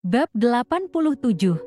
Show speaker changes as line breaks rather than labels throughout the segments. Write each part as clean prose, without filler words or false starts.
Bab 87.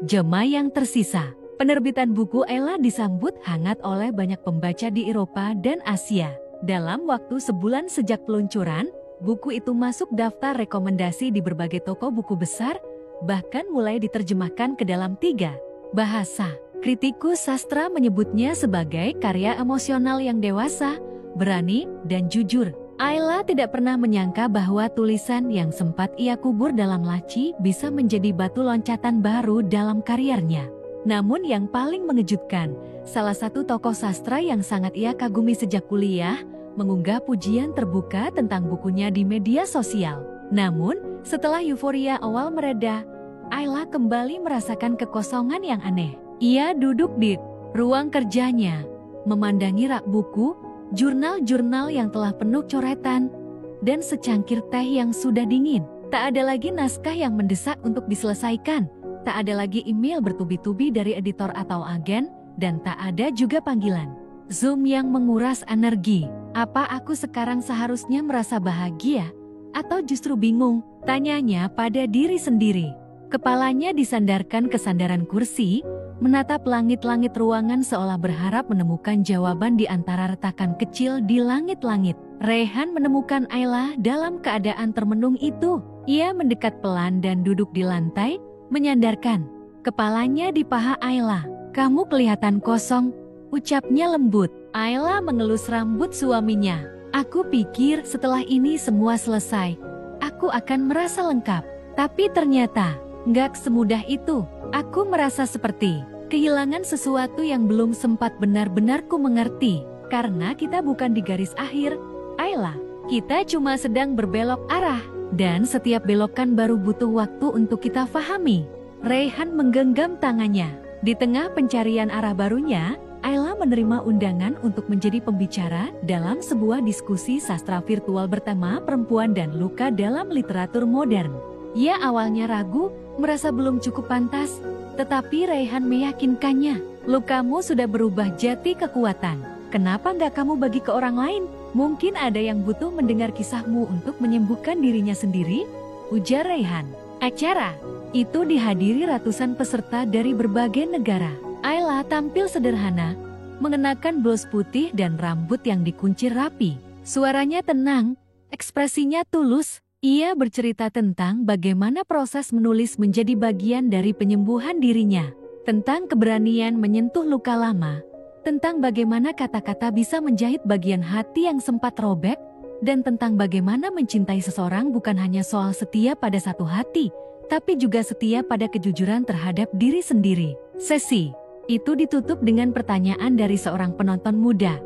Jema yang tersisa. Penerbitan buku Ayla disambut hangat oleh banyak pembaca di Eropa dan Asia. Dalam waktu sebulan sejak peluncuran, buku itu masuk daftar rekomendasi di berbagai toko buku besar, bahkan mulai diterjemahkan ke dalam 3 bahasa. Kritikus sastra menyebutnya sebagai karya emosional yang dewasa, berani, dan jujur. Ayla tidak pernah menyangka bahwa tulisan yang sempat ia kubur dalam laci bisa menjadi batu loncatan baru dalam karirnya. Namun yang paling mengejutkan, salah satu tokoh sastra yang sangat ia kagumi sejak kuliah, mengunggah pujian terbuka tentang bukunya di media sosial. Namun, setelah euforia awal mereda, Ayla kembali merasakan kekosongan yang aneh. Ia duduk di ruang kerjanya, memandangi rak buku, jurnal-jurnal yang telah penuh coretan, dan secangkir teh yang sudah dingin. Tak ada lagi naskah yang mendesak untuk diselesaikan, tak ada lagi email bertubi-tubi dari editor atau agen, dan tak ada juga panggilan Zoom yang menguras energi. Apa aku sekarang seharusnya merasa bahagia? Atau justru bingung? Tanyanya pada diri sendiri. Kepalanya disandarkan ke sandaran kursi, menatap langit-langit ruangan seolah berharap menemukan jawaban di antara retakan kecil di langit-langit. Rehan menemukan Ayla dalam keadaan termenung itu. Ia mendekat pelan dan duduk di lantai, menyandarkan kepalanya di paha Ayla. "Kamu kelihatan kosong," ucapnya lembut. Ayla mengelus rambut suaminya. "Aku pikir setelah ini semua selesai, aku akan merasa lengkap. Tapi ternyata nggak semudah itu. Aku merasa seperti kehilangan sesuatu yang belum sempat benar-benar ku mengerti. Karena kita bukan di garis akhir, Ayla. Kita cuma sedang berbelok arah. Dan setiap belokan baru butuh waktu untuk kita fahami." Rehan menggenggam tangannya. Di tengah pencarian arah barunya, Ayla menerima undangan untuk menjadi pembicara dalam sebuah diskusi sastra virtual bertema perempuan dan luka dalam literatur modern. Ia awalnya ragu, merasa belum cukup pantas, tetapi Rehan meyakinkannya. "Lukamu sudah berubah jati kekuatan. Kenapa nggak kamu bagi ke orang lain? Mungkin ada yang butuh mendengar kisahmu untuk menyembuhkan dirinya sendiri," ujar Rehan. Acara itu dihadiri ratusan peserta dari berbagai negara. Ayla tampil sederhana, mengenakan blus putih dan rambut yang dikuncir rapi. Suaranya tenang, ekspresinya tulus. Ia bercerita tentang bagaimana proses menulis menjadi bagian dari penyembuhan dirinya, tentang keberanian menyentuh luka lama, tentang bagaimana kata-kata bisa menjahit bagian hati yang sempat robek, dan tentang bagaimana mencintai seseorang bukan hanya soal setia pada satu hati, tapi juga setia pada kejujuran terhadap diri sendiri. Sesi itu ditutup dengan pertanyaan dari seorang penonton muda.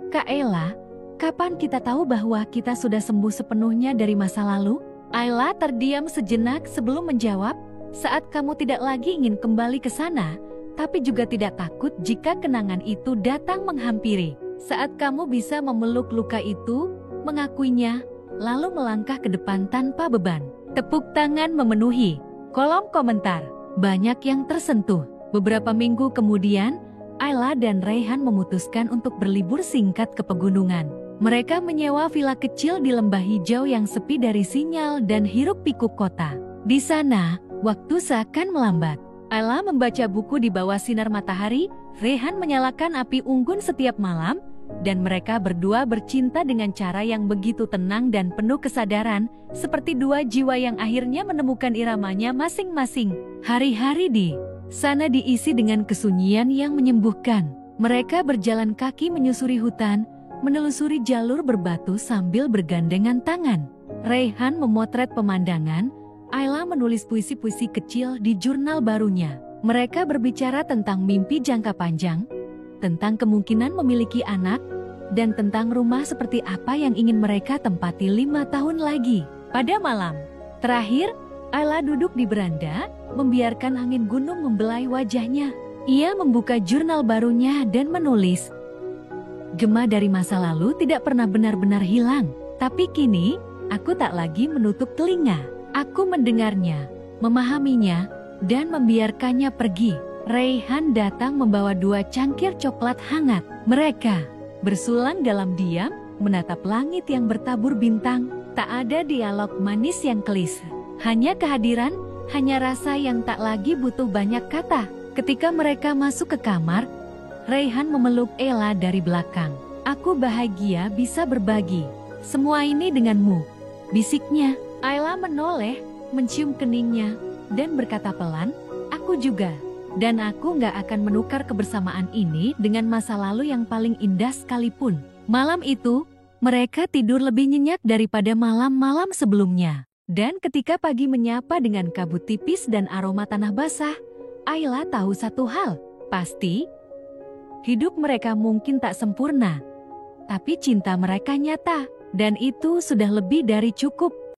"Kak Ayla, kapan kita tahu bahwa kita sudah sembuh sepenuhnya dari masa lalu?" Ayla terdiam sejenak sebelum menjawab, "Saat kamu tidak lagi ingin kembali ke sana, tapi juga tidak takut jika kenangan itu datang menghampiri. Saat kamu bisa memeluk luka itu, mengakuinya, lalu melangkah ke depan tanpa beban." Tepuk tangan memenuhi kolom komentar. Banyak yang tersentuh. Beberapa minggu kemudian, Ayla dan Rehan memutuskan untuk berlibur singkat ke pegunungan. Mereka menyewa villa kecil di lembah hijau yang sepi dari sinyal dan hiruk-pikuk kota. Di sana, waktu seakan melambat. Ayla membaca buku di bawah sinar matahari, Rehan menyalakan api unggun setiap malam, dan mereka berdua bercinta dengan cara yang begitu tenang dan penuh kesadaran, seperti dua jiwa yang akhirnya menemukan iramanya masing-masing. Hari-hari di sana diisi dengan kesunyian yang menyembuhkan. Mereka berjalan kaki menyusuri hutan, menelusuri jalur berbatu sambil bergandengan tangan. Rehan memotret pemandangan, Ayla menulis puisi-puisi kecil di jurnal barunya. Mereka berbicara tentang mimpi jangka panjang, tentang kemungkinan memiliki anak, dan tentang rumah seperti apa yang ingin mereka tempati 5 tahun lagi. Pada malam terakhir, Ayla duduk di beranda, membiarkan angin gunung membelai wajahnya. Ia membuka jurnal barunya dan menulis, "Gema dari masa lalu tidak pernah benar-benar hilang, tapi kini aku tak lagi menutup telinga. Aku mendengarnya, memahaminya, dan membiarkannya pergi." Rehan datang membawa 2 cangkir coklat hangat. Mereka bersulang dalam diam, menatap langit yang bertabur bintang. Tak ada dialog manis yang kelis, hanya kehadiran, hanya rasa yang tak lagi butuh banyak kata. Ketika mereka masuk ke kamar, Raihan memeluk Ella dari belakang. "Aku bahagia bisa berbagi semua ini denganmu," bisiknya. Ayla menoleh, mencium keningnya, dan berkata pelan, "Aku juga. Dan aku gak akan menukar kebersamaan ini dengan masa lalu yang paling indah sekalipun." Malam itu, mereka tidur lebih nyenyak daripada malam-malam sebelumnya. Dan ketika pagi menyapa dengan kabut tipis dan aroma tanah basah, Ayla tahu satu hal, pasti hidup mereka mungkin tak sempurna, tapi cinta mereka nyata, dan itu sudah lebih dari cukup.